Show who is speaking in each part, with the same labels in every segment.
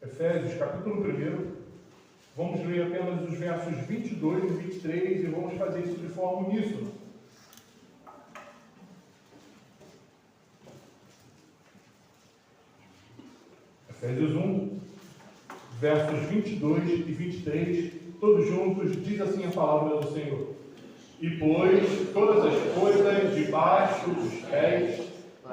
Speaker 1: Efésios, capítulo 1. Vamos ler apenas os versos 22 e 23 e vamos fazer isso de forma uníssona. Efésios 1, versos 22 e 23, todos juntos, diz assim a palavra do Senhor. E pôs todas as coisas debaixo dos pés,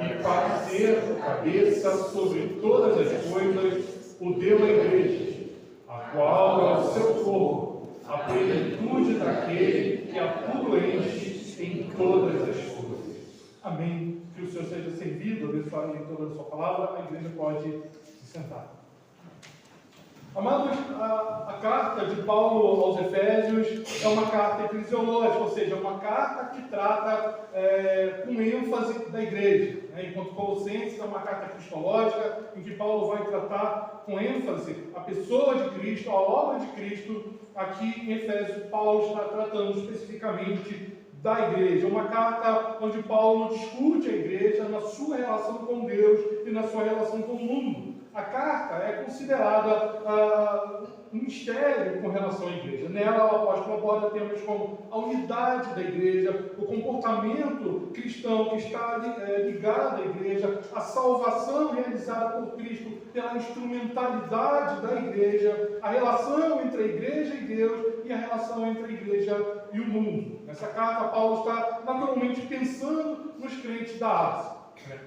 Speaker 1: e para ser cabeça sobre todas as coisas, o deu à igreja, a qual é o seu corpo, a plenitude daquele que a tudo enche em todas as coisas. Amém. Que o Senhor seja servido, abençoado em toda a sua palavra. A igreja pode se sentar. Amados, a carta de Paulo aos Efésios é uma carta eclesiológica, ou seja, uma carta que trata com ênfase da igreja. Enquanto Colossenses é uma carta cristológica, em que Paulo vai tratar com ênfase a pessoa de Cristo, a obra de Cristo. Aqui em Efésios, Paulo está tratando especificamente da igreja. Uma carta onde Paulo discute a igreja na sua relação com Deus e na sua relação com o mundo. A carta é considerada um mistério com relação à igreja. Nela, o apóstolo aborda temas como a unidade da igreja, o comportamento cristão que está ligado à igreja, a salvação realizada por Cristo pela instrumentalidade da igreja, a relação entre a igreja e Deus e a relação entre a igreja e o mundo. Nessa carta, Paulo está naturalmente pensando nos crentes da Ásia.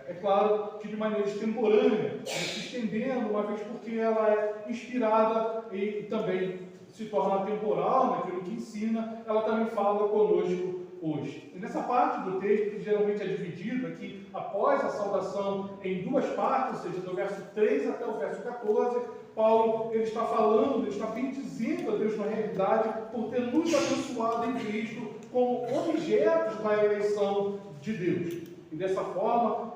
Speaker 1: É claro que de maneira extemporânea, se estendendo, uma vez porque ela é inspirada e também se torna temporal naquilo que ensina, ela também fala conosco hoje. E nessa parte do texto, que geralmente é dividida aqui após a saudação em duas partes, ou seja, do verso 3 até o verso 14, Paulo ele está falando, ele está bendizendo a Deus na realidade por ter nos abençoado em Cristo como objetos da eleição de Deus. E dessa forma,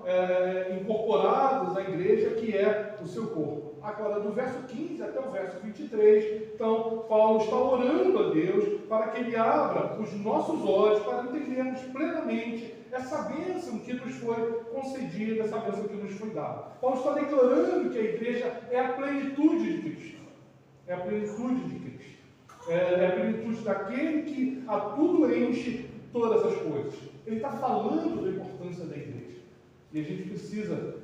Speaker 1: incorporados à igreja, que é o seu corpo. Agora, do verso 15 até o verso 23, então, Paulo está orando a Deus para que Ele abra os nossos olhos para entendermos plenamente essa bênção que nos foi concedida, essa bênção que nos foi dada. Paulo está declarando que a igreja é a plenitude de Cristo. É a plenitude de Cristo. É a plenitude daquele que a tudo enche todas as coisas. Ele está falando da importância da igreja. E a gente precisa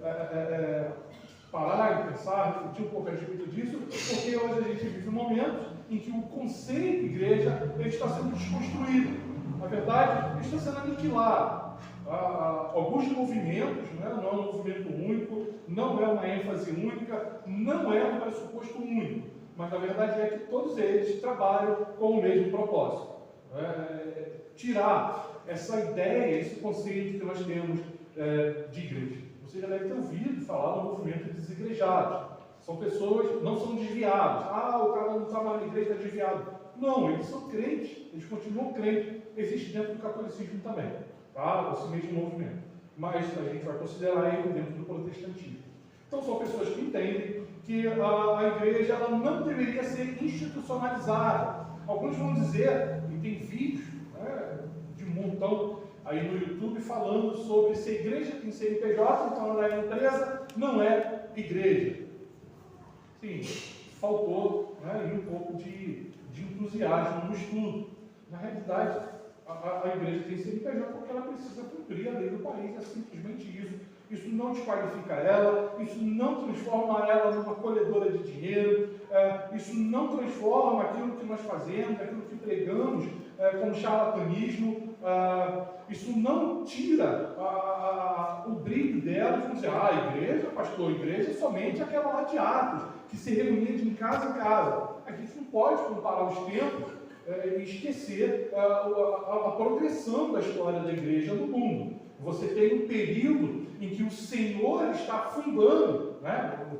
Speaker 1: parar e pensar, refletir um pouco a respeito disso, porque hoje a gente vive um momento em que o conceito de igreja ele está sendo desconstruído. Na verdade, ele está sendo aniquilado. Alguns movimentos, não é um movimento único, não é uma ênfase única, não é um pressuposto único. Mas, na verdade, é que todos eles trabalham com o mesmo propósito. Tirar essa ideia, esse conceito que nós temos de igreja. Você já deve ter ouvido falar do movimento de desigrejados. São pessoas, não são desviados. O cara não estava na igreja, está desviado. Não, eles são crentes, eles continuam crentes. Existe dentro do catolicismo também, tá? Esse mesmo movimento. Mas a gente vai considerar ele dentro do protestantismo. Então são pessoas que entendem que a igreja ela não deveria ser institucionalizada. Alguns vão dizer, e tem vídeos de um montão aí no YouTube falando sobre se a igreja tem CNPJ, então ela é empresa, não é igreja. Sim, faltou um pouco de entusiasmo no estudo. Na realidade, a igreja tem CNPJ porque ela precisa cumprir a lei do país, é simplesmente isso. Isso não desqualifica ela, isso não transforma ela numa colhedora de dinheiro, isso não transforma aquilo que nós fazemos, aquilo que pregamos como charlatanismo, isso não tira o brilho dela e dizer, a igreja, pastor, a igreja é somente aquela lá de Atos, que se reunia de casa em casa. A gente não pode comparar os tempos e esquecer a progressão da história da igreja no mundo. Você tem um período em que o Senhor está fundando,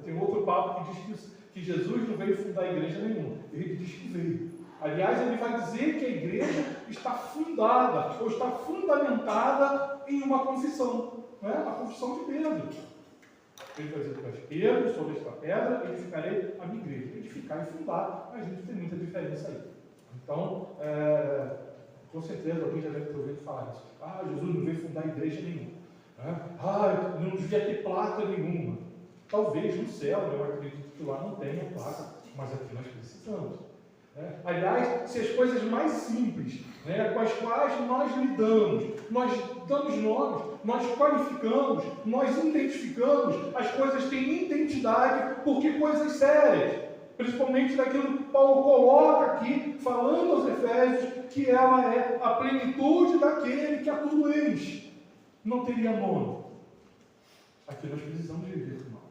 Speaker 1: tem outro papo que diz que Jesus não veio fundar a igreja nenhuma, ele diz que veio. Aliás, ele vai dizer que a igreja está fundada, ou está fundamentada em uma confissão, a confissão de Pedro. Ele vai dizer para Pedro, sobre esta pedra, edificarei a minha igreja. Edificar e fundar, a gente tem muita diferença aí. Então, com certeza alguém já deve ter ouvido falar isso. Jesus não veio fundar igreja nenhuma. Não devia ter placa nenhuma. Talvez no céu, eu acredito que lá não tenha placa, mas aqui nós precisamos. Aliás, se as coisas mais simples, com as quais nós lidamos, nós damos nomes, nós qualificamos, nós identificamos, as coisas têm identidade, porque coisas sérias, principalmente daquilo que Paulo coloca aqui, falando aos Efésios, que ela é a plenitude daquele que a tudo enche. Não teria nome. Aqui nós precisamos viver com nome.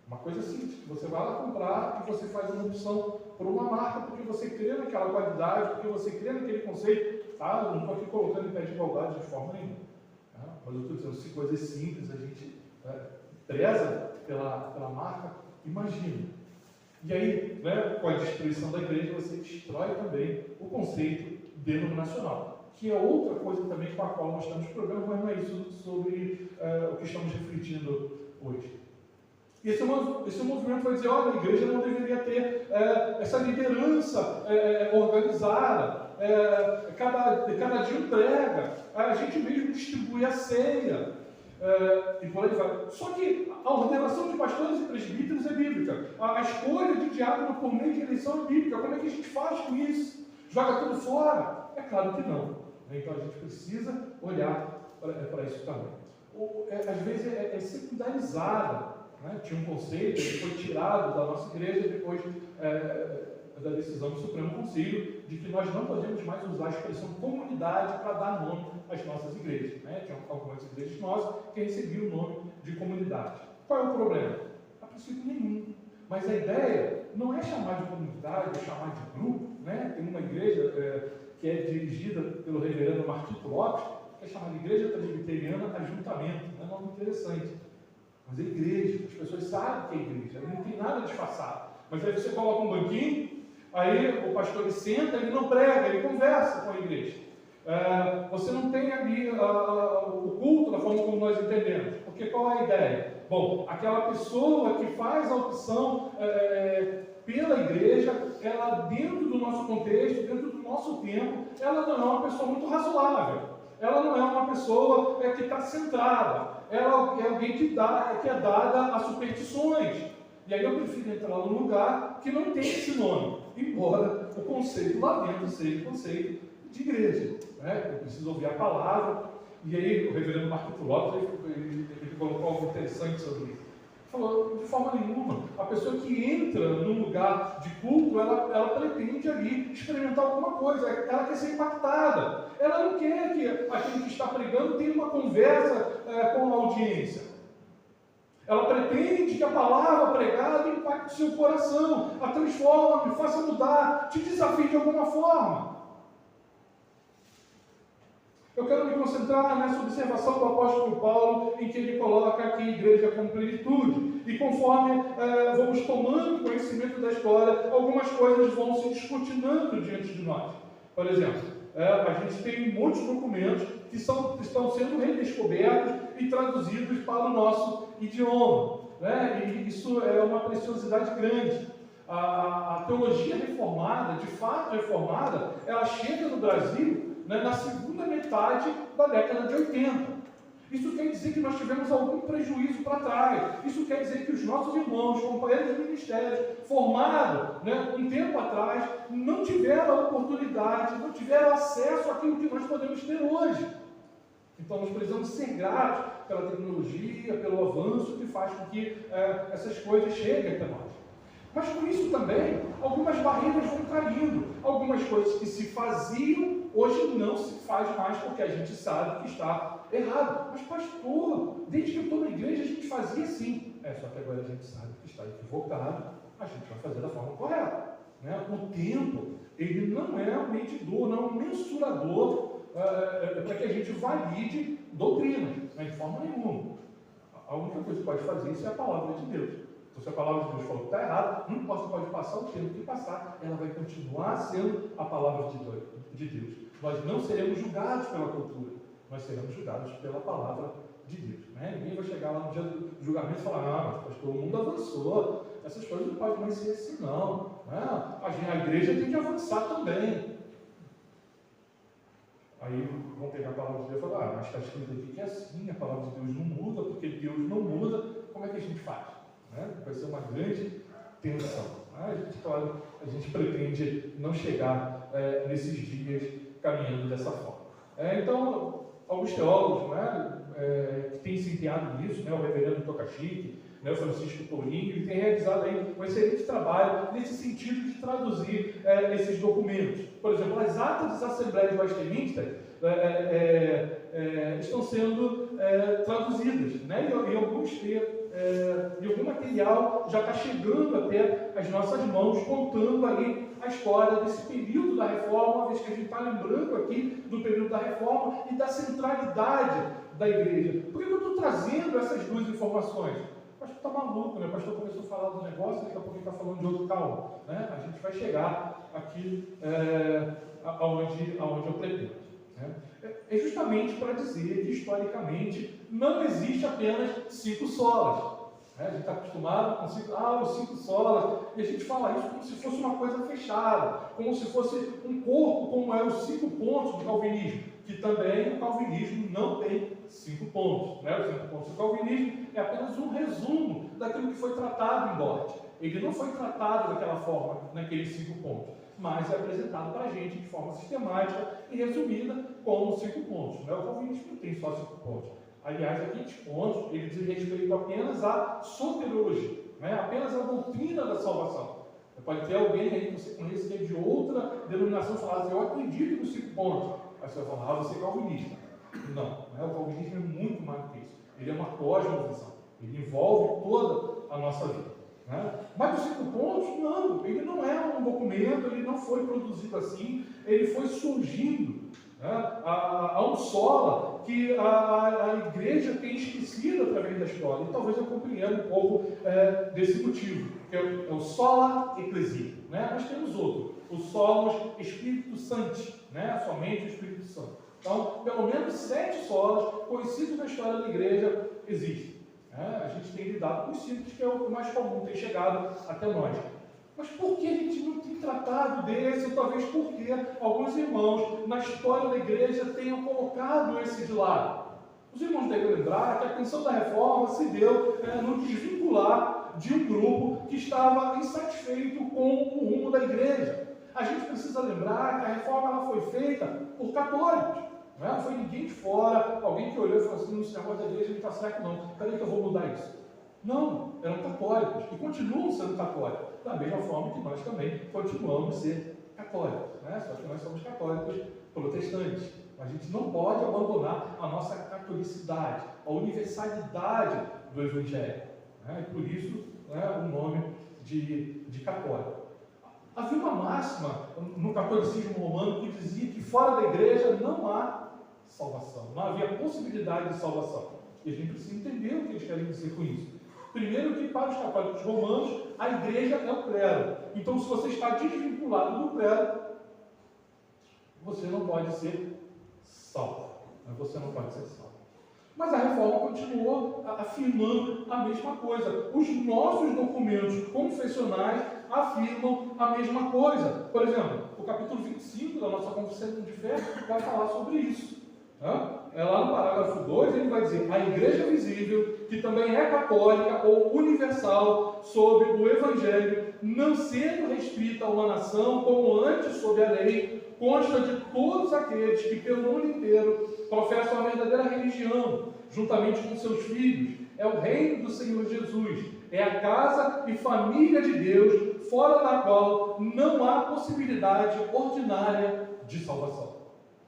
Speaker 1: Uma coisa simples, que você vai lá comprar e você faz uma opção por uma marca, porque você crê naquela qualidade, porque você crê naquele conceito. Tá? Eu não estou aqui colocando em pé de igualdade de forma nenhuma. Mas eu estou dizendo, se coisas simples a gente preza pela marca, imagina. E aí, com a destruição da igreja, você destrói também o conceito denominacional, que é outra coisa também com a qual nós estamos programando, mas não é isso sobre o que estamos refletindo hoje. Esse movimento vai dizer, olha, a igreja não deveria ter essa liderança organizada, cada dia prega, a gente mesmo distribui a ceia, e por aí vai. Só que a ordenação de pastores e presbíteros é bíblica, a escolha de diácono por meio de eleição é bíblica. Como é que a gente faz com isso? Joga tudo fora? É claro que não. Então a gente precisa olhar para isso também. Às vezes é secundarizada. Tinha um conceito que foi tirado da nossa igreja depois da decisão do Supremo Conselho de que nós não podemos mais usar a expressão comunidade para dar nome às nossas igrejas. Tinha algumas igrejas nossas que recebiam o nome de comunidade. Qual é o problema? A princípio nenhum. Mas a ideia não é chamar de comunidade, é chamar de grupo. Tem uma igreja que é dirigida pelo reverendo Marquito Lopes, que é chamada de Igreja Presbiteriana Ajuntamento. É um nome interessante. Mas é igreja, as pessoas sabem que é igreja, não tem nada disfarçado. Mas aí você coloca um banquinho, aí o pastor ele senta, ele não prega, ele conversa com a igreja. Você não tem ali o culto da forma como nós entendemos. Porque qual é a ideia? Bom, aquela pessoa que faz a opção pela igreja, ela dentro do nosso contexto, dentro do nosso tempo, ela não é uma pessoa muito razoável. Ela não é uma pessoa que está centrada. Ela é alguém que é dada a superstições. E aí eu prefiro entrar num lugar que não tem esse nome, embora o conceito lá dentro seja o conceito de igreja. Eu preciso ouvir a palavra. E aí o reverendo Marquito Lopes ele colocou algo interessante sobre isso. Falou, de forma nenhuma, a pessoa que entra num lugar de culto, ela pretende ali experimentar alguma coisa, ela quer ser impactada, ela não quer que aquele que está pregando tenha uma conversa com a audiência. Ela pretende que a palavra pregada impacte o seu coração, a transforme, faça mudar, te desafie de alguma forma. Eu quero me concentrar nessa observação do apóstolo Paulo, em que ele coloca aqui a igreja como plenitude. E conforme vamos tomando conhecimento da história, algumas coisas vão se descortinando diante de nós. Por exemplo, a gente tem muitos documentos que estão sendo redescobertos e traduzidos para o nosso idioma. E isso é uma preciosidade grande. A teologia reformada, de fato reformada, ela chega no Brasil na segunda metade da década de 80. Isso quer dizer que nós tivemos algum prejuízo para trás. Isso quer dizer que os nossos irmãos, companheiros de ministério, formados um tempo atrás, não tiveram a oportunidade, não tiveram acesso àquilo que nós podemos ter hoje. Então nós precisamos ser gratos pela tecnologia, pelo avanço que faz com que essas coisas cheguem até nós. Mas com isso também, algumas barreiras vão caindo. Algumas coisas que se faziam, hoje não se faz mais, porque a gente sabe que está errado. Mas pastor, desde que eu estou na igreja a gente fazia assim. Só que agora a gente sabe que está equivocado, a gente vai fazer da forma correta. O tempo, ele não é um medidor, não é um mensurador para que a gente valide doutrinas, de forma nenhuma. A única coisa que pode fazer isso é a palavra de Deus. Então, se a palavra de Deus falou que está errado, não pode passar o tempo que passar, ela vai continuar sendo a palavra de Deus. Nós não seremos julgados pela cultura, nós seremos julgados pela palavra de Deus. Ninguém vai chegar lá no dia do julgamento e falar, mas pastor, o mundo avançou, essas coisas não podem mais ser assim não. A igreja tem que avançar também. Aí vão pegar a palavra de Deus e falar, mas está escrito aqui que é assim, a palavra de Deus não muda, porque Deus não muda, como é que a gente faz? né? Vai ser uma grande tensão. A gente, claro, a gente pretende não chegar nesses dias caminhando dessa forma. Então, alguns teólogos, né, que têm se empenhado nisso, né, o reverendo Tocachique, né, o Francisco Tourinho, ele tem realizado aí um excelente trabalho nesse sentido de traduzir esses documentos. Por exemplo, as atas das Assembleias de Westminster estão sendo traduzidas, né, e algum material já está chegando até as nossas mãos, contando aí a história desse período da Reforma, uma vez que a gente está lembrando aqui do período da Reforma e da centralidade da igreja. Por que eu estou trazendo essas duas informações? O pastor está maluco, né? O pastor começou a falar do negócio, daqui a pouco ele está falando de outro. Calma, né? A gente vai chegar aqui aonde eu pretendo. Né? É justamente para dizer que, historicamente, não existe apenas 5 solas. A gente está acostumado com os 5 solas, e a gente fala isso como se fosse uma coisa fechada, como se fosse um corpo, como é os 5 pontos do calvinismo, que também o calvinismo não tem 5 pontos. Né? Os 5 pontos do calvinismo é apenas um resumo daquilo que foi tratado em Dort. Ele não foi tratado daquela forma, naqueles 5 pontos, mas é apresentado para a gente de forma sistemática e resumida como 5 pontos. Né? O calvinismo não tem só 5 pontos. Aliás, aqui 20 pontos, ele diz respeito apenas à soteriologia, né? Apenas à doutrina da salvação. Pode ter alguém aí que você conhece que é de outra denominação e falar assim, eu acredito nos 5 pontos. Aí você vai falar, você é calvinista. Não, né? O calvinismo é muito mais do que isso. Ele é uma cosmovisão. Ele envolve toda a nossa vida. Né? Mas os 5 pontos, não. Ele não é um documento, ele não foi produzido assim, ele foi surgindo. Né? Há um sola que a igreja tem esquecido através da história, e talvez eu compreenda um pouco desse motivo, que é o sola ecclesia. Né? Nós temos outro, o solos Espírito Santo, né? Somente o Espírito Santo. Então, pelo menos 7 solas conhecidos na história da igreja existem. Né? A gente tem lidado com os 5, que é o mais comum, tem chegado até nós. Mas por que a gente não tem tratado desse? Ou talvez porque alguns irmãos na história da igreja tenham colocado esse de lado. Os irmãos devem lembrar que a canção da reforma se deu no desvincular de um grupo que estava insatisfeito com o rumo da igreja. A gente precisa lembrar que a reforma ela foi feita por católicos. Não foi ninguém de fora, alguém que olhou e falou assim, no cinema da igreja não está certo não, peraí que eu vou mudar isso. Não, eram católicos e continuam sendo católicos, da mesma forma que nós também continuamos a ser católicos, né? Só que nós somos católicos protestantes. A gente não pode abandonar a nossa catolicidade, a universalidade do Evangelho, né? E por isso, né, o nome de católico. Havia uma máxima no catolicismo romano que dizia que fora da igreja não há salvação, não havia possibilidade de salvação. E a gente precisa entender o que eles querem dizer com isso. Primeiro que para os católicos romanos, a igreja é o clero. Então, se você está desvinculado do clero, você não pode ser salvo. Você não pode ser salvo. Mas a reforma continuou afirmando a mesma coisa. Os nossos documentos confessionais afirmam a mesma coisa. Por exemplo, o capítulo 25 da nossa Confissão de Fé vai falar sobre isso. Lá no parágrafo 2 ele vai dizer: a igreja visível, que também é católica ou universal sob o Evangelho, não sendo restrita a uma nação como antes sob a lei, consta de todos aqueles que pelo mundo inteiro professam a verdadeira religião, juntamente com seus filhos. É o reino do Senhor Jesus, é a casa e família de Deus, fora da qual não há possibilidade ordinária de salvação.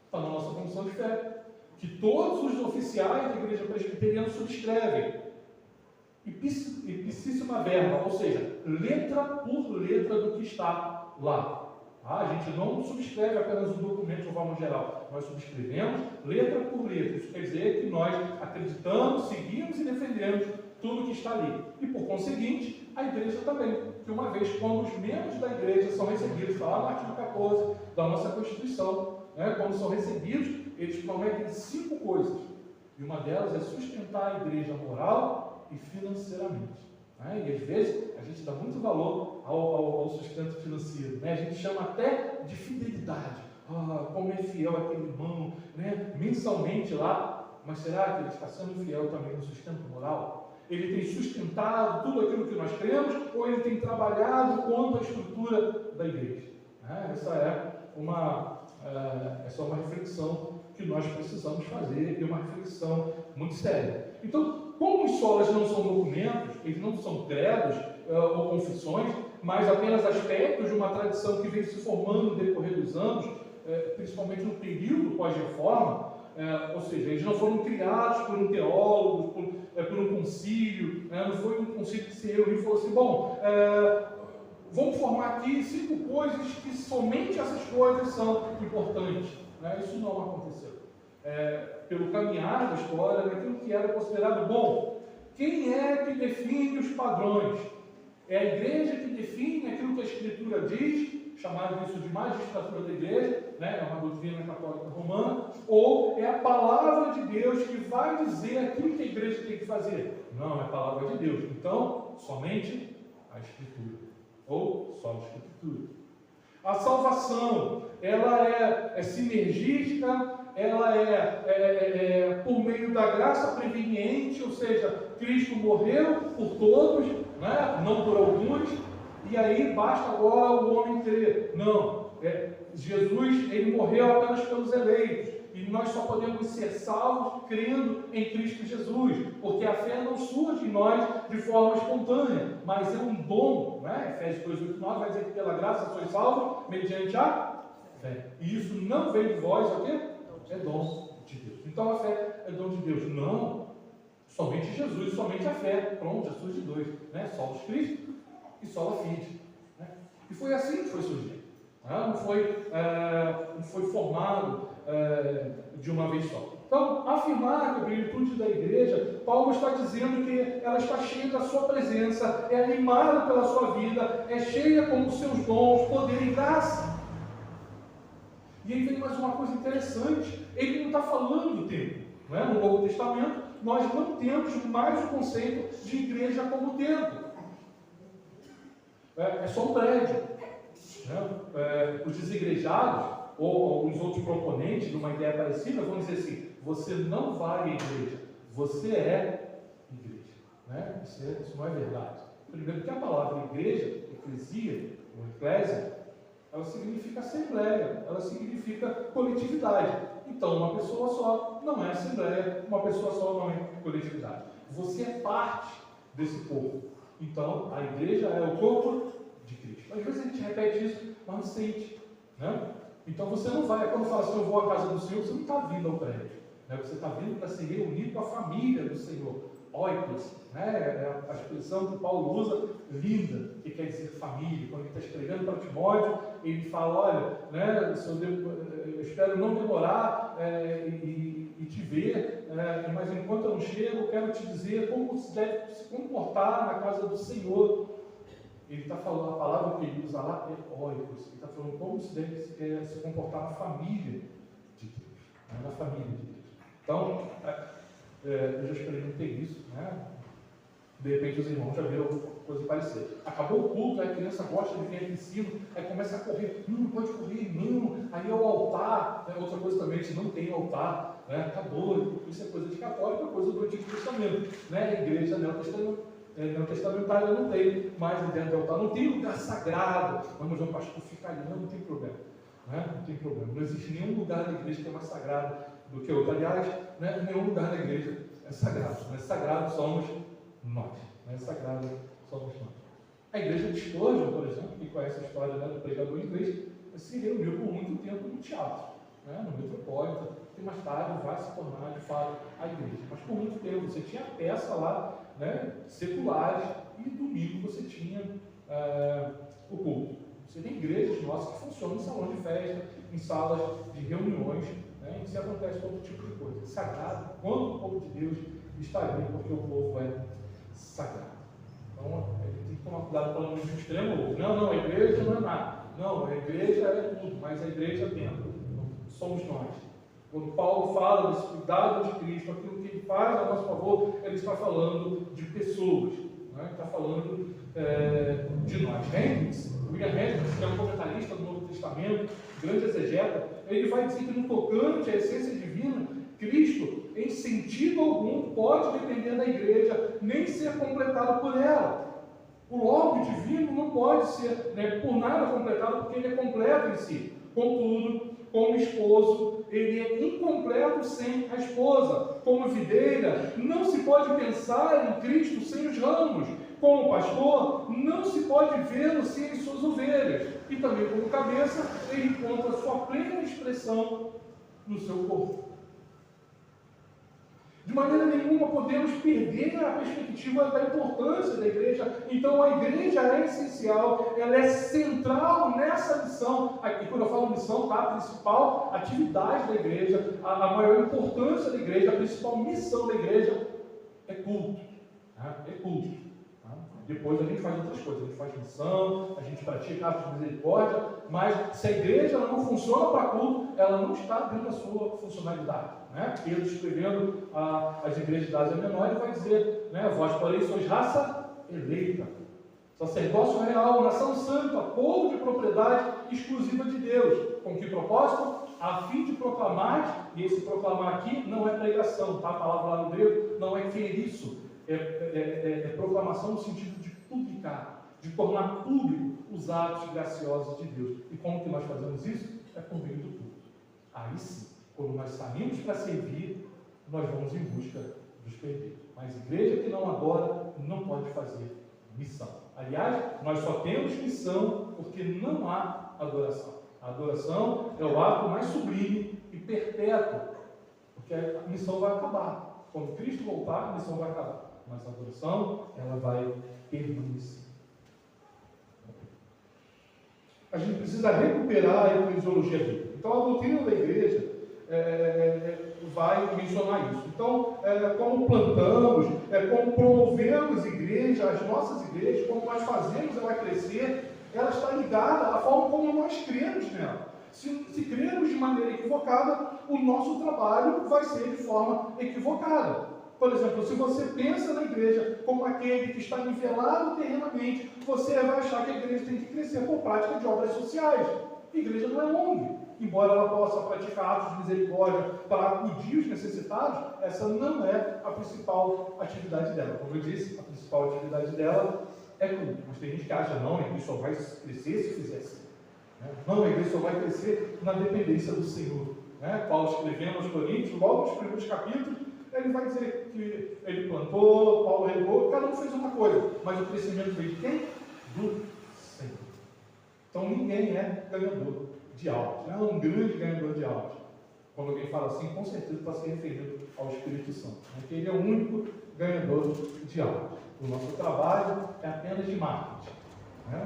Speaker 1: Está na nossa Confissão de Fé, que todos os oficiais da igreja presbiteriana subscrevem, ipsíssima verba, ou seja, letra por letra do que está lá. A gente não subscreve apenas um documento de forma geral, nós subscrevemos letra por letra. Isso quer dizer que nós acreditamos, seguimos e defendemos tudo que está ali. E por conseguinte, a igreja também, que uma vez quando os membros da igreja são recebidos, está lá no artigo 14 da nossa Constituição, quando são recebidos, eles prometem 5 coisas, e uma delas é sustentar a igreja moral e financeiramente. E às vezes a gente dá muito valor ao sustento financeiro, a gente chama até de fidelidade. Como é fiel aquele irmão, mensalmente lá, mas será que ele está sendo fiel também no sustento moral? ele tem sustentado tudo aquilo que nós cremos, ou ele tem trabalhado contra a estrutura da igreja? Essa é uma reflexão que nós precisamos fazer, e uma reflexão muito séria. Então, como os solas não são documentos, eles não são credos ou confissões, mas apenas aspectos de uma tradição que vem se formando no decorrer dos anos, principalmente no período pós-reforma, ou seja, eles não foram criados por um teólogo, por um concílio, não foi um concílio que se reuniu e falou assim, bom, vamos formar aqui 5 coisas que somente essas coisas são importantes. Isso não aconteceu. Pelo caminhar da história, naquilo que era considerado bom, quem é que define os padrões? É a igreja que define aquilo que a Escritura diz, chamado isso de magistratura da igreja, é uma doutrina católica romana, ou é a palavra de Deus que vai dizer aquilo que a igreja tem que fazer? Não, é a palavra de Deus. Então, somente a Escritura, ou só a Escritura. A salvação, ela é sinergística, ela é por meio da graça preveniente, ou seja, Cristo morreu por todos, não por alguns, e aí basta agora o homem crer. Não, Jesus, ele morreu apenas pelos eleitos, e nós só podemos ser salvos crendo em Cristo Jesus, porque a fé não surge em nós de forma espontânea, mas é um dom, Efésios 2:8-9 vai dizer que pela graça sois salvos mediante a fé, e isso não vem de vós, o quê? É dom de Deus. Então a fé é dom de Deus. Não, somente Jesus, somente a fé. Pronto, já surge 2, solos Cristo e sola fide. E foi assim que foi surgindo. Não foi formado de uma vez só. Então, afirmar que a plenitude da igreja, Paulo está dizendo que ela está cheia da sua presença, é animada pela sua vida, é cheia com os seus dons, poder e graça. E aí vem mais uma coisa interessante, ele não está falando do templo. No Novo Testamento, nós não temos mais o conceito de igreja como templo. É só um prédio. Os desigrejados, ou alguns outros proponentes de uma ideia parecida, vão dizer assim, você não vai à igreja, você é igreja. Isso não é verdade. Primeiro que a palavra igreja, eclesia, ou eclésia, ela significa assembleia, ela significa coletividade. Então, uma pessoa só não é assembleia, uma pessoa só não é coletividade. Você é parte desse corpo. Então, a igreja é o corpo de Cristo. Às vezes a gente repete isso, mas não sente. Então, você não vai, quando fala assim, eu vou à casa do Senhor, você não está vindo ao prédio. Você está vindo para se reunir com a família do Senhor. Oikos, é a expressão que Paulo usa, linda, que quer dizer família. Quando ele está escrevendo para Timóteo, ele fala, olha, eu espero não demorar e te ver, mas enquanto eu não chego, eu quero te dizer como se deve se comportar na casa do Senhor. Ele está falando, a palavra que ele usa lá é oikos, ele está falando como se deve se comportar na família de Deus, na família de Deus. Então, eu já experimentei isso, De repente os irmãos já viram coisa parecida. Acabou o culto, aí a criança gosta de vir aqui em cima, aí começa a correr, não pode correr, não, aí é o altar, outra coisa também, se não tem altar, acabou, isso é coisa de católico, é coisa do Antigo Testamento, a igreja neotestamentária não tem mais ideia de altar, não tem lugar sagrado, mas o pastor fica ali, não tem problema, não tem problema, não existe nenhum lugar da igreja que é mais sagrado do que outro. Aliás, nenhum lugar da igreja é sagrado. Sagrado somos nós. Sagrado somos nós. A igreja de Spurgeon, por exemplo, que conhece a história do pregador inglês, se reuniu por muito tempo no teatro, no Metropolitan, e mais tarde vai se tornar, de fato, a igreja. Mas por muito tempo você tinha peça lá, seculares, e domingo você tinha o culto. Você tem igrejas nossas que funcionam em salão de festa, em salas de reuniões, em que se acontece todo tipo de coisa. Sagrado, quando o povo de Deus está ali, porque o povo é sagrado. Então, a gente tem que tomar cuidado para não ir de um extremo ou outro. Não, a igreja não é nada. Não, a igreja é tudo, mas a igreja é templo. Somos nós. Quando Paulo fala desse cuidado de Cristo, aquilo que ele faz a nosso favor, ele está falando de pessoas. Está falando de nós. William Hendricks, que é um comentarista do Novo Testamento, grande exegeta, ele vai dizer que no tocante à essência divina, Cristo, em sentido algum, pode depender da igreja, nem ser completado por ela. O Logo divino não pode ser, por nada completado, porque ele é completo em si. Contudo, como esposo, ele é incompleto sem a esposa. Como videira, não se pode pensar em Cristo sem os ramos. Como pastor, não se pode vê-lo sem as suas ovelhas. E também como cabeça, ele encontra sua plena expressão no seu corpo. De maneira nenhuma podemos perder a perspectiva da importância da igreja. Então a igreja é essencial, ela é central nessa missão. Aqui, quando eu falo missão, tá? A principal atividade da igreja, a maior importância da igreja, a principal missão da igreja é culto. Tá? É culto. Tá? Depois a gente faz outras coisas, a gente faz missão, a gente pratica atos de misericórdia, mas se a igreja ela não funciona para culto, ela não está dentro da sua funcionalidade. Pedro, escrevendo as igrejas da Ásia Menor, ele vai dizer, vós, porém, sois raça eleita, sacerdócio real, nação santa, povo de propriedade exclusiva de Deus. Com que propósito? A fim de proclamar, e esse proclamar aqui não é pregação, tá? A palavra lá no grego não é queriço, é proclamação no sentido de publicar, de tornar público os atos graciosos de Deus. E como que nós fazemos isso? É por meio do culto. Aí sim, quando nós saímos para servir, nós vamos em busca dos perdidos. Mas igreja que não adora não pode fazer missão. Aliás, nós só temos missão porque não há adoração. A adoração é o ato mais sublime e perpétuo, porque a missão vai acabar. Quando Cristo voltar, a missão vai acabar. Mas a adoração, ela vai permanecer. A gente precisa recuperar a eclesiologia bíblica. Então, a doutrina da igreja vai mencionar isso. Então, como plantamos, como promovemos igreja, as nossas igrejas, como nós fazemos ela crescer, ela está ligada à forma como nós cremos nela. Se cremos de maneira equivocada, o nosso trabalho vai ser de forma equivocada. Por exemplo, se você pensa na igreja como aquele que está nivelado terrenamente, você vai achar que a igreja tem que crescer por prática de obras sociais. A igreja não é ONG. Embora ela possa praticar atos de misericórdia para acudir os necessitados, essa não é a principal atividade dela. Como eu disse, a principal atividade dela é culto. Mas tem gente que acha, não, a igreja só vai crescer se fizer assim. Não, a igreja só vai crescer na dependência do Senhor. Paulo escrevendo aos Coríntios, logo nos primeiros capítulos, ele vai dizer que ele plantou, Paulo regou, cada um fez uma coisa, mas o crescimento veio de quem? Do Senhor. Então ninguém é ganhador de almas, não é um grande ganhador de almas. Quando alguém fala assim, com certeza está se referindo ao Espírito Santo, porque ele é o único ganhador de almas. O nosso trabalho é apenas de marketing. É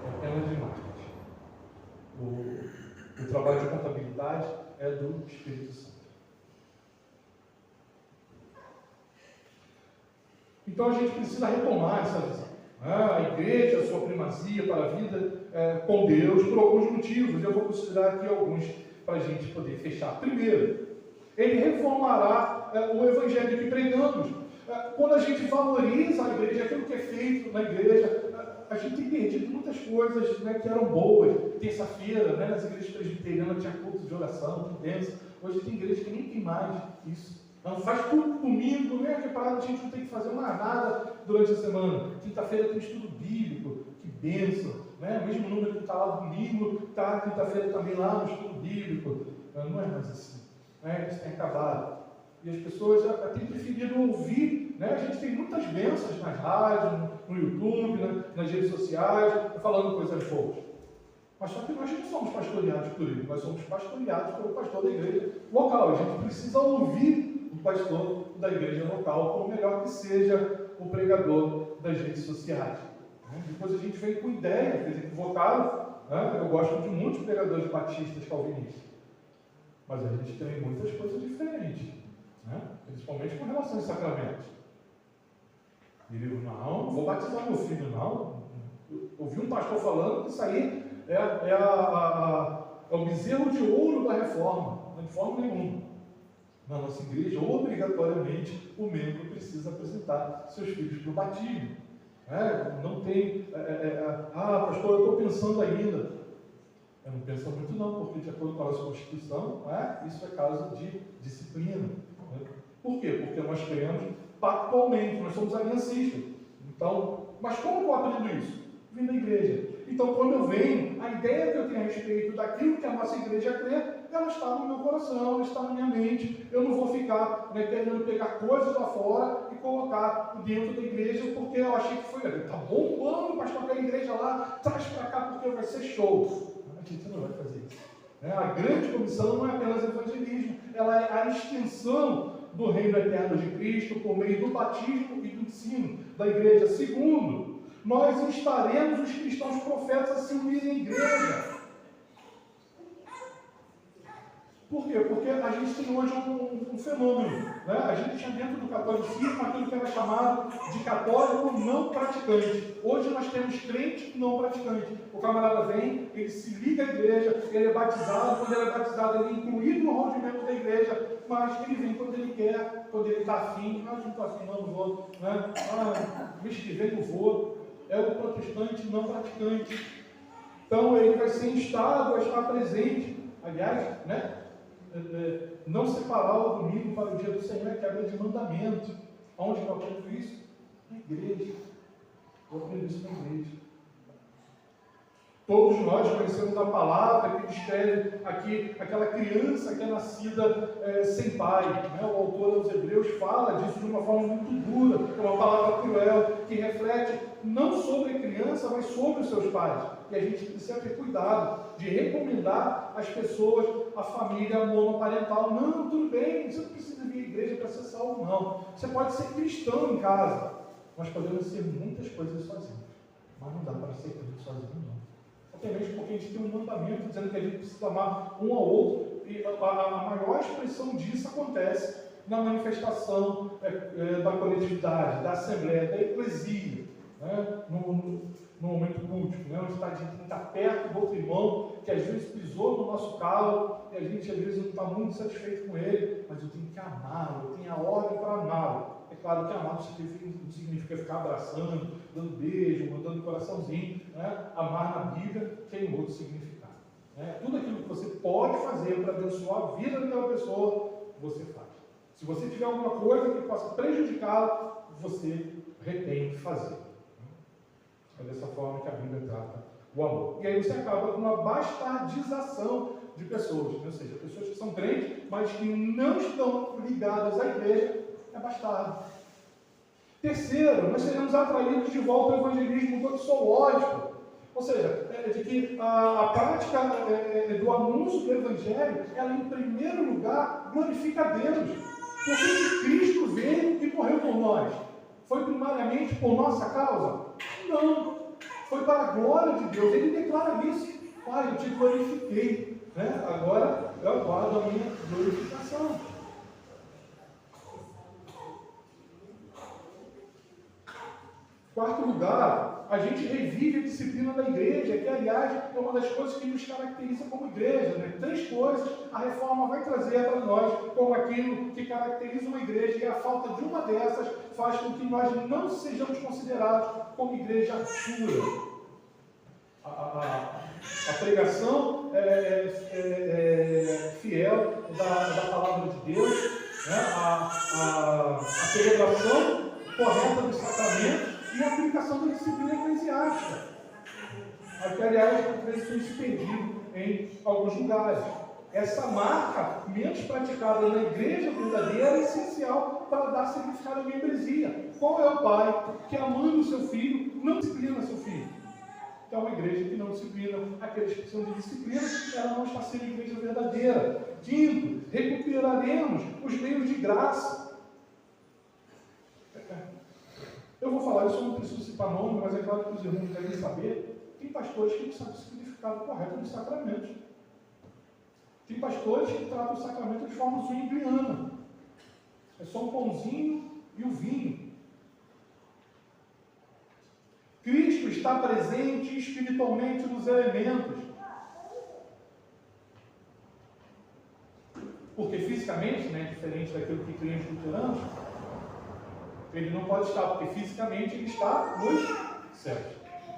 Speaker 1: apenas de marketing. O trabalho de contabilidade é do Espírito Santo. Então a gente precisa retomar essa visão. A igreja, a sua primazia para a vida com Deus, por alguns motivos. Eu vou considerar aqui alguns para a gente poder fechar. Primeiro, ele reformará o evangelho que pregamos. Quando a gente valoriza a igreja, aquilo que é feito na igreja, a gente tem perdido muitas coisas que eram boas. Terça-feira, nas igrejas presbiterianas tinha culto de oração, de bênção. Hoje tem igreja que nem tem mais isso. Não faz tudo domingo, que parada, a gente não tem que fazer mais nada durante a semana. Quinta-feira tem estudo bíblico, que bênção. O mesmo número que está lá domingo, está quinta-feira também lá no estudo bíblico. Não é mais assim. Isso tem acabado. E as pessoas já têm preferido ouvir. A gente tem muitas bênçãos nas rádios, no YouTube, nas redes sociais, falando coisas boas. Mas só que nós não somos pastoreados por ele, nós somos pastoreados pelo pastor da igreja local. A gente precisa ouvir o pastor da igreja local, por melhor que seja o pregador das redes sociais. Depois a gente vem com ideias equivocadas. Eu gosto de muitos pregadores batistas calvinistas, mas a gente tem muitas coisas diferentes, principalmente com relação aos sacramentos. E digo, não vou batizar meu filho, não. Ouvi um pastor falando que isso aí é o bezerro de ouro da reforma, de forma nenhuma. Na nossa igreja, obrigatoriamente, o membro precisa apresentar seus filhos para o batismo. Não tem, pastor, eu estou pensando ainda. Eu não penso muito não, porque de acordo com a nossa Constituição, isso é caso de disciplina. Por quê? Porque nós cremos pactualmente, nós somos aliancistas. Então, mas como eu aprendo isso? Vindo da igreja. Então, quando eu venho, a ideia que eu tenho a respeito daquilo que a nossa igreja crê, ela está no meu coração, ela está na minha mente. Eu não vou ficar querendo pegar coisas lá fora e colocar dentro da igreja, porque eu achei que foi, está bombando, pastor, aquela igreja lá, traz para cá porque vai ser show. A gente não vai fazer isso. A grande comissão não é apenas evangelismo, ela é a extensão do reino eterno de Cristo por meio do batismo e do ensino da igreja. Segundo, nós instaremos os cristãos profetas a se unirem à igreja. Por quê? Porque a gente tem hoje um fenômeno. Né? A gente tinha dentro do catolicismo aquilo que era chamado de católico não praticante. Hoje nós temos crente não praticante. O camarada vem, ele se liga à igreja, ele é batizado, quando ele é batizado ele é incluído no rol de membro da igreja, mas ele vem quando ele quer, quando ele está afim. Não estou afim, não vou. Né? Mês que vem eu vou. É o protestante não praticante. Então ele vai ser instado a estar presente. Aliás, né? Não separar o domingo para o dia do Senhor é quebra de mandamento. Onde eu aprendo isso? Na igreja. Eu aprendo isso na igreja. Todos nós conhecemos a palavra que descreve aqui aquela criança que é nascida sem pai. Né? O autor aos Hebreus fala disso de uma forma muito dura, é uma palavra cruel, que reflete não sobre a criança, mas sobre os seus pais. E a gente precisa ter cuidado de recomendar às pessoas a família monoparental. Não, tudo bem, você não precisa vir à igreja para ser salvo, não. Você pode ser cristão em casa. Nós podemos ser muitas coisas sozinhos, mas não dá para ser cristão sozinho, não. Até mesmo porque a gente tem um mandamento dizendo que a gente precisa amar um ao outro, e a maior expressão disso acontece na manifestação da coletividade, da assembleia, da eclesia, né? No momento cultico, né? Onde a gente está perto do outro irmão, que às vezes pisou no nosso calo, e a gente às vezes não está muito satisfeito com ele, mas eu tenho que amá-lo, eu tenho a ordem para amá-lo. É claro que amar não significa ficar abraçando, dando beijo, mandando coraçãozinho. Né? Amar na Bíblia tem um outro significado. Né? Tudo aquilo que você pode fazer para abençoar a vida daquela pessoa, você faz. Se você tiver alguma coisa que possa prejudicá-la, você retém de fazer. É dessa forma que a Bíblia trata o amor. E aí você acaba com uma bastardização de pessoas. Ou seja, pessoas que são crentes, mas que não estão ligadas à igreja, é bastardo. Terceiro, nós seremos atraídos de volta ao evangelismo doxológico. Ou seja, de que a prática do anúncio do evangelho, ela em primeiro lugar glorifica a Deus. Porque Cristo veio e morreu por nós. Foi primariamente por nossa causa? Não. Foi para a glória de Deus. Ele declara isso. Pai, eu te glorifiquei. Né? Agora eu aguardo a minha glorificação. Quarto lugar, a gente revive a disciplina da igreja, que aliás é uma das coisas que nos caracteriza como igreja. Né? 3 coisas a reforma vai trazer para nós como aquilo que caracteriza uma igreja, e a falta de uma dessas faz com que nós não sejamos considerados como igreja pura. A pregação fiel da palavra de Deus, né? a celebração correta dos sacramentos e a aplicação da disciplina eclesiástica. Aqui, aliás, às vezes foi suspendido em alguns lugares. Essa marca, menos praticada na igreja verdadeira, é essencial para dar significado à membresia. Qual é o pai que, amando o seu filho, não disciplina seu filho? Então, uma igreja que não disciplina aqueles que precisam de disciplina, ela não está sendo igreja verdadeira. Quinto, recuperaremos os meios de graça. Eu vou falar isso, eu não preciso citar nome, mas é claro que os irmãos devem saber. Tem pastores que não sabem o significado correto dos sacramentos. Tem pastores que tratam o sacramento de forma zwingliana. É só um pãozinho e o vinho. Cristo está presente espiritualmente nos elementos. Porque fisicamente, né, diferente daquilo que crentes luteranos, ele não pode estar, porque fisicamente ele está nos céus.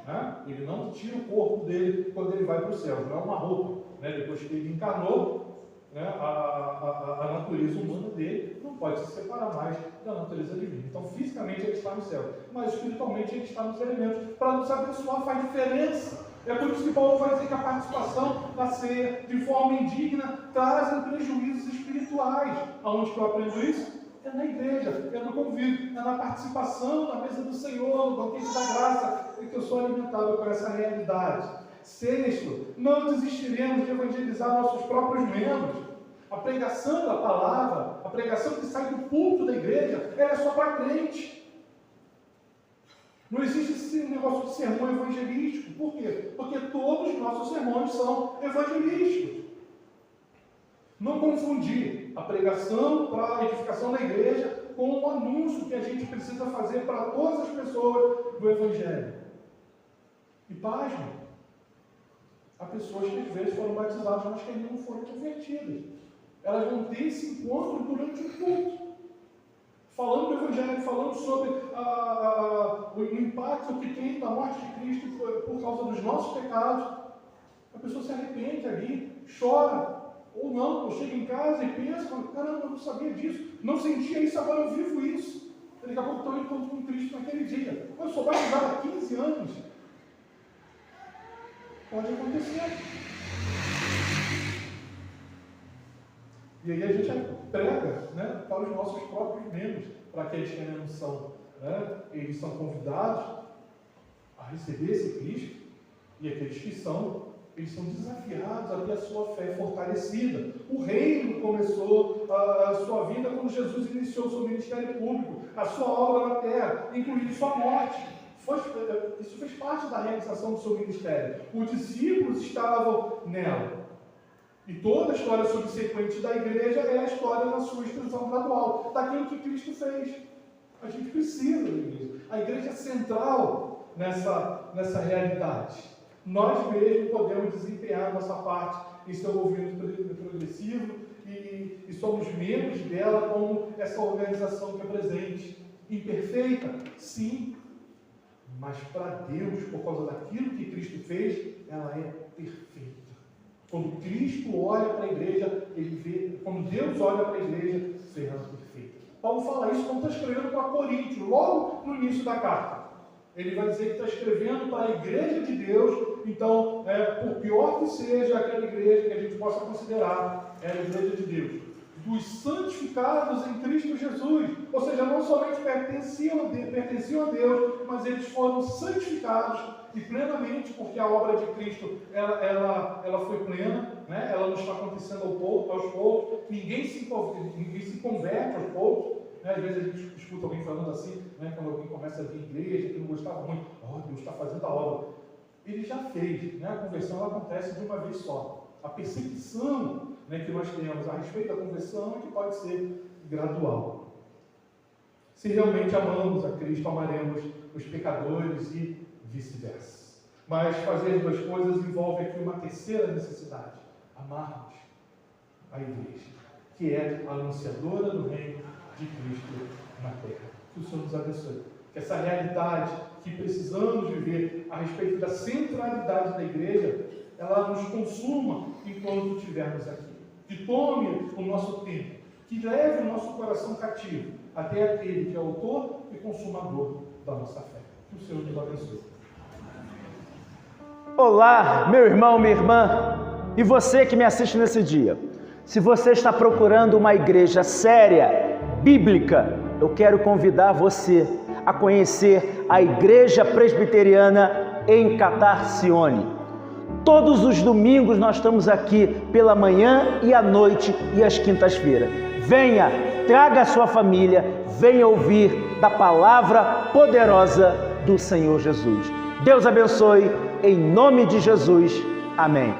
Speaker 1: Né? Ele não tira o corpo dele quando ele vai para o céu, não é uma roupa. Né? Depois que ele encarnou, né, a natureza humana dele não pode se separar mais da natureza divina. Então, fisicamente ele está no céu, mas espiritualmente ele está nos elementos. Para nos abençoar faz diferença. É por isso que Paulo vai dizer que a participação na ceia de forma indigna traz prejuízos espirituais. Aonde que eu aprendo isso? É na igreja, é no convívio, é na participação na mesa do Senhor, no banquete da graça, é que eu sou alimentado por essa realidade. Sexto, não desistiremos de evangelizar nossos próprios membros. A pregação da palavra, a pregação que sai do púlpito da igreja, ela é só para crente. Não existe esse negócio de sermão evangelístico. Por quê? Porque todos os nossos sermões são evangelísticos. Não confundir a pregação para a edificação da igreja com o anúncio que a gente precisa fazer para todas as pessoas do Evangelho. E pasmem, há pessoas que às vezes foram batizadas, mas que ainda não foram convertidas. Elas vão ter esse encontro durante o culto, falando do Evangelho, falando sobre o impacto que tem da morte de Cristo por causa dos nossos pecados. A pessoa se arrepende ali, chora, ou não, ou chega em casa e pensa, caramba, eu não sabia disso, não sentia isso, agora eu vivo isso. Daqui a pouco estou em encontro com Cristo naquele dia. Eu sou batizado há 15 anos. Pode acontecer. E aí a gente prega, né, para os nossos próprios membros, para aqueles que ainda não são, né, eles são convidados a receber esse Cristo, e aqueles que são, eles são desafiados a ter a sua fé fortalecida. O reino começou a sua vida quando Jesus iniciou o seu ministério público, a sua obra na terra, incluindo sua morte. Isso fez parte da realização do seu ministério. Os discípulos estavam nela. E toda a história subsequente da igreja é a história na sua extensão gradual, daquilo que Cristo fez. A gente precisa da igreja. A igreja é central nessa realidade. Nós mesmos podemos desempenhar a nossa parte em seu movimento progressivo e somos membros dela como essa organização que é presente. Imperfeita? Sim. Mas para Deus, por causa daquilo que Cristo fez, ela é perfeita. Quando Cristo olha para a igreja, ele vê, quando Deus olha para a igreja, vê ela perfeita. Paulo fala isso quando está escrevendo para Coríntios, logo no início da carta. Ele vai dizer que está escrevendo para a igreja de Deus, então, por pior que seja aquela igreja que a gente possa considerar, é a igreja de Deus, dos santificados em Cristo Jesus. Ou seja, não somente pertenciam a Deus, mas eles foram santificados e plenamente, porque a obra de Cristo ela foi plena, né? Ela não está acontecendo aos poucos, ninguém se converte aos poucos. Às vezes a gente escuta alguém falando assim, né, quando alguém começa a vir à igreja, que não gostava muito, Deus está fazendo a obra. Ele já fez, né? A conversão ela acontece de uma vez só. A percepção, né, que nós temos a respeito da conversão é que pode ser gradual. Se realmente amamos a Cristo, amaremos os pecadores e vice-versa. Mas fazer as duas coisas envolve aqui uma terceira necessidade: amarmos a igreja, que é a anunciadora do reino de Cristo na terra. Que o Senhor nos abençoe. Que essa realidade que precisamos viver a respeito da centralidade da igreja, ela nos consuma enquanto estivermos aqui. Que tome o nosso tempo, que leve o nosso coração cativo até aquele que é autor e consumador da nossa fé. Que o Senhor nos abençoe.
Speaker 2: Olá, meu irmão, minha irmã, e você que me assiste nesse dia. Se você está procurando uma igreja séria, bíblica, eu quero convidar você a conhecer a Igreja Presbiteriana em Catarcione. Todos os domingos nós estamos aqui pela manhã e à noite e às quintas-feiras. Venha, traga a sua família, venha ouvir da palavra poderosa do Senhor Jesus. Deus abençoe, em nome de Jesus. Amém.